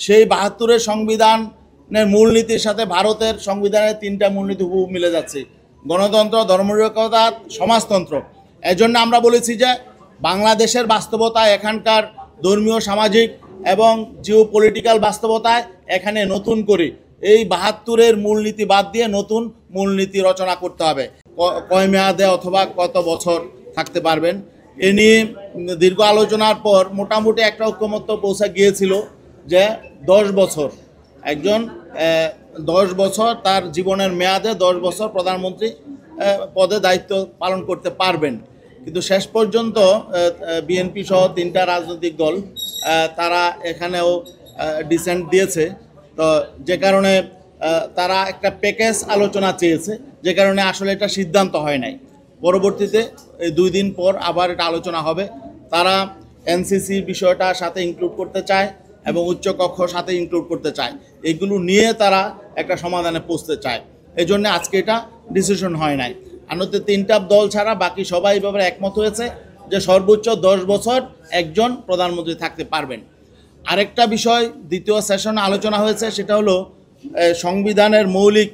সেই ৭২-এর সংবিধানের মূলনীতির সাথে ভারতের সংবিধানের ৩টা মূলনীতি হুবহু মিলে যাচ্ছে, গণতন্ত্র, ধর্মনিরপেক্ষতা, সমাজতন্ত্র। এজন্য আমরা বলেছি যে বাংলাদেশের বাস্তবতায়, এখানকার ধর্মীয়, সামাজিক এবং জিও পলিটিক্যাল বাস্তবতায় এখানে নতুন করে এই ৭২-এর মূলনীতি বাদ দিয়ে নতুন মূলনীতি রচনা করতে হবে। কয় মেয়াদে অথবা কত বছর থাকতে পারবেন, এ নিয়ে দীর্ঘ আলোচনার পর মোটামুটি একটা ঐকমত্য পৌঁছে গিয়েছিল যে 10 বছর, একজন 10 বছর তার জীবনের মেয়াদে 10 বছর প্রধানমন্ত্রী পদে দায়িত্ব পালন করতে পারবেন। কিন্তু শেষ পর্যন্ত বিএনপি সহ 3টা রাজনৈতিক দল তারা এখানেও ডিসেন্ট দিয়েছে। তো যে কারণে তারা একটা প্যাকেজ আলোচনা চেয়েছে, যে কারণে আসলে এটা সিদ্ধান্ত হয় নাই। পরবর্তীতে 2 দিন পর আবার এটা আলোচনা হবে। তারা এনসিসি বিষয়টা সাথে ইনক্লুড করতে চায় এবং উচ্চকক্ষ সাথে ইনক্লুড করতে চায়। এগুলো নিয়ে তারা একটা সমাধানে পৌঁছতে চায়। এই জন্য আজকে এটা ডিসিশন হয় নাই। আনতে 3টা দল ছাড়া বাকি সবাই ব্যাপারে একমত হয়েছে যে সর্বোচ্চ 10 বছর একজন প্রধানমন্ত্রী থাকতে পারবেন। আরেকটা বিষয় দ্বিতীয় সেশনে আলোচনা হয়েছে, সেটা হলো সংবিধানের মৌলিক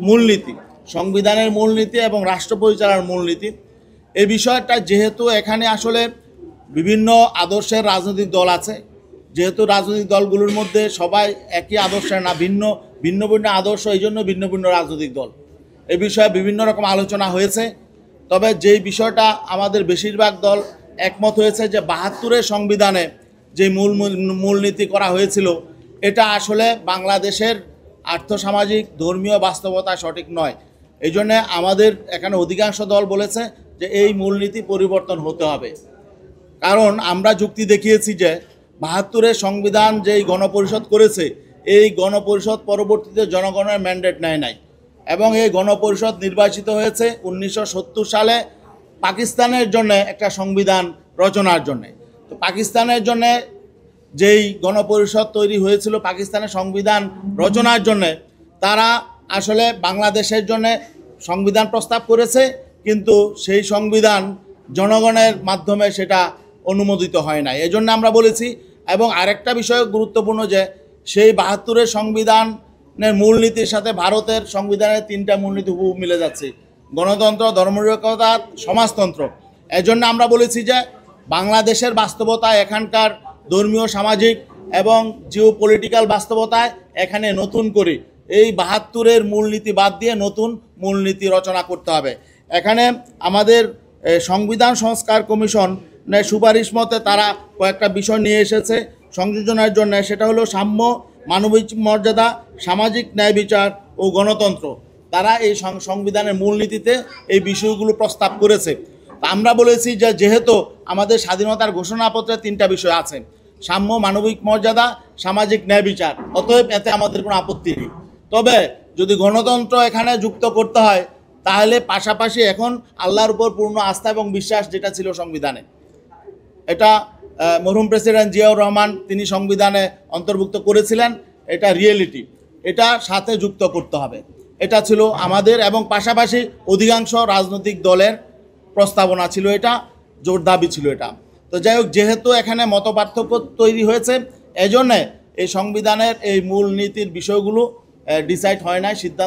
মূলনীতি, সংবিধানের মূলনীতি এবং রাষ্ট্র পরিচালনার মূলনীতি। এই বিষয়টা যেহেতু এখানে আসলে বিভিন্ন আদর্শের রাজনৈতিক দল আছে, যেহেতু রাজনৈতিক দলগুলোর মধ্যে সবাই একই আদর্শের না, ভিন্ন ভিন্ন আদর্শ, এই জন্য ভিন্ন ভিন্ন রাজনৈতিক দল, এই বিষয়ে বিভিন্ন রকম আলোচনা হয়েছে। তবে যেই বিষয়টা আমাদের বেশিরভাগ দল একমত হয়েছে যে ৭২-এর সংবিধানে যে মূলনীতি করা হয়েছিল এটা আসলে বাংলাদেশের আর্থসামাজিক ধর্মীয় বাস্তবতা সঠিক নয়। এই জন্যে আমাদের এখানে অধিকাংশ দল বলেছে যে এই মূলনীতি পরিবর্তন হতে হবে। কারণ আমরা যুক্তি দেখিয়েছি যে ৭২-এর সংবিধান যেই গণপরিষদ করেছে, এই গণপরিষদ পরবর্তীতে জনগণের ম্যান্ডেট নেয় নাই এবং এই গণপরিষদ নির্বাচিত হয়েছে 1970 সালে পাকিস্তানের জন্য একটা সংবিধান রচনার জন্যে। তো পাকিস্তানের জন্যে যেই গণপরিষদ তৈরি হয়েছিল পাকিস্তানের সংবিধান রচনার জন্যে, তারা আসলে বাংলাদেশের জন্যে সংবিধান প্রস্তাব করেছে, কিন্তু সেই সংবিধান জনগণের মাধ্যমে সেটা অনুমোদিত হয় নাই। এই জন্য আমরা বলেছি। এবং আরেকটা বিষয় গুরুত্বপূর্ণ যে সেই ৭২-এর সংবিধানের মূলনীতির সাথে ভারতের সংবিধানের 3টা মূলনীতি হুবহু মিলে যাচ্ছে, গণতন্ত্র, ধর্মনিরপেক্ষতা, সমাজতন্ত্র। এজন্য আমরা বলেছি যে বাংলাদেশের বাস্তবতায়, এখানকার ধর্মীয়, সামাজিক এবং জিও পলিটিক্যাল বাস্তবতায় এখানে নতুন করে এই ৭২-এর মূলনীতি বাদ দিয়ে নতুন মূলনীতি রচনা করতে হবে। এখানে আমাদের সংবিধান সংস্কার কমিশনের সুপারিশ মতে তারা কয়েকটা বিষয় নিয়ে এসেছে সংযোজনের জন্য। সেটা হলো সাম্য, মানবিক মর্যাদা, সামাজিক ন্যায় বিচার ও গণতন্ত্র। তারা এই সংবিধানের মূলনীতিতে এই বিষয়গুলো প্রস্তাব করেছে। আমরা বলেছি যে যেহেতু আমাদের স্বাধীনতার ঘোষণাপত্রে 3টা বিষয় আছে, সাম্য, মানবিক মর্যাদা, সামাজিক ন্যায় বিচার, অতএব এতে আমাদের কোনো আপত্তি নেই। তবে যদি গণতন্ত্র এখানে যুক্ত করতে হয় তাহলে পাশাপাশি এখন আল্লাহর উপর পূর্ণ আস্থা এবং বিশ্বাস যেটা ছিল সংবিধানে, এটা মরহুম প্রেসিডেন্ট জিয়াউর রহমান তিনি সংবিধানে অন্তর্ভুক্ত করেছিলেন, এটা রিয়েলিটি, এটা সাথে যুক্ত করতে হবে। এটা ছিল আমাদের এবং পাশাপাশি অধিকাংশ রাজনৈতিক দলের প্রস্তাবনা ছিল, এটা জোর দাবি ছিল এটা। তো যাই হোক, যেহেতু এখানে মতপার্থক্য তৈরি হয়েছে, এজন্যে এই সংবিধানের এই মূল নীতির বিষয়গুলো ডিসাইড হয় নাই, সিদ্ধান্ত